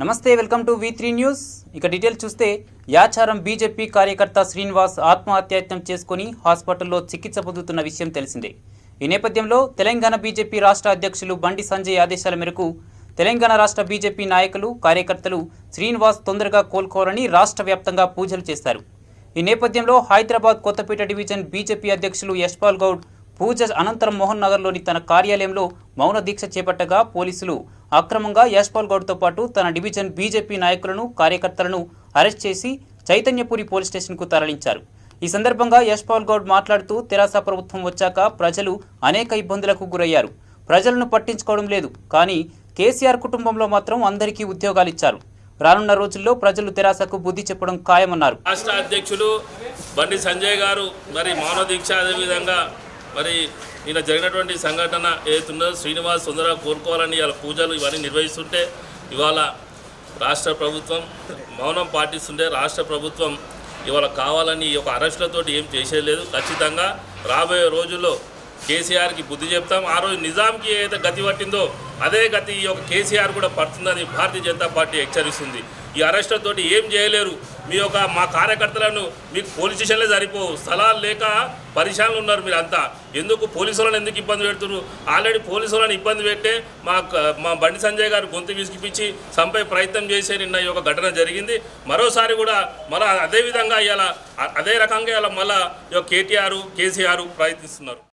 నమస్తే welcome to V3 news. ఇక detail చూస్తే యాచారం బీజేపీ కార్యకర్త శ్రీనివాస్ ఆత్మహత్యాయత్నం చేసుకుని హాస్పిటల్లో చికిత్స పొందుతున్న విషయం తెలిసిందే। ఈ నేపథ్యంలో తెలంగాణ బీజేపీ రాష్ట్ర అధ్యక్షులు బండి సంజయ్ ఆదేశాల మేరకు తెలంగాణ రాష్ట్ర బీజేపీ నాయకులు కార్యకర్తలు శ్రీనివాస్ తొందరగా కోలుకోవాలని రాష్ట్ర వ్యాప్తంగా పూజలు చేశారు। ఈ నేపథ్యంలో హైదరాబాద్ కొత్తపేట డివిజన్ బీజేపీ అధ్యక్షులు యశ్పాల్ గౌడ్ పూజ అనంతరం మోహన్ నగర్లోని తన కార్యాలయంలో మౌన దీక్ష చేపట్టగా పోలీసులు అక్రమంగా యశ్పాల్ గౌడ్తో పాటు తన డివిజన్ బీజేపీ నాయకులను కార్యకర్తలను అరెస్ట్ చేసి చైతన్యపురి పోలీస్ స్టేషన్కు తరలించారు। ఈ సందర్భంగా యశ్పాల్ గౌడ్ మాట్లాడుతూ తెరాస ప్రభుత్వం వచ్చాక ప్రజలు అనేక ఇబ్బందులకు గురయ్యారు, ప్రజలను పట్టించుకోవడం లేదు, కానీ కేసీఆర్ కుటుంబంలో మాత్రం అందరికీ ఉద్యోగాలు ఇచ్చారు, రానున్న రోజుల్లో ప్రజలు తెరాసకు బుద్ధి చెప్పడం ఖాయమన్నారు। రాష్ట్ర అధ్యక్షులు బండి సంజయ్ గారు మరి మౌన దీక్ష అదేవిధంగా మరి నిన్న జరిగినటువంటి సంఘటన ఏదైతుందో శ్రీనివాస్ తొందరగా కోరుకోవాలని ఇవాళ పూజలు ఇవన్నీ నిర్వహిస్తుంటే ఇవాళ రాష్ట్ర ప్రభుత్వం మౌనం పాటిస్తుంటే రాష్ట్ర ప్రభుత్వం ఇవాళ కావాలని ఈ యొక్క అరెస్టులతోటి ఏం చేసేది లేదు। ఖచ్చితంగా రాబోయే రోజుల్లో కేసీఆర్కి బుద్ధి చెప్తాం। ఆ రోజు నిజాంకి ఏదైతే గతి పట్టిందో అదే గతి ఈ యొక్క కేసీఆర్ కూడా పడుతుందని భారతీయ జనతా పార్టీ హెచ్చరిస్తుంది। ఈ అరెస్టులతోటి ఏం చేయలేరు, మీ యొక్క మా కార్యకర్తలను మీకు పోలీస్ స్టేషన్లే సరిపోవు, స్థలాలు లేక పరిశానలు ఉన్నారు మీరంతా, ఎందుకు పోలీసులను ఎందుకు ఇబ్బంది పెడుతున్నారు? ఆల్రెడీ పోలీసులను ఇబ్బంది పెట్టే మా బండి సంజయ్ గారు గొంతు విసిగిపించి చంపే ప్రయత్నం చేసే నిన్న ఈ యొక్క ఘటన జరిగింది। మరోసారి కూడా మళ్ళీ అదేవిధంగా ఇలా అదే రకంగా ఇలా మళ్ళీ కేటీఆర్ కేసీఆర్ ప్రయత్నిస్తున్నారు।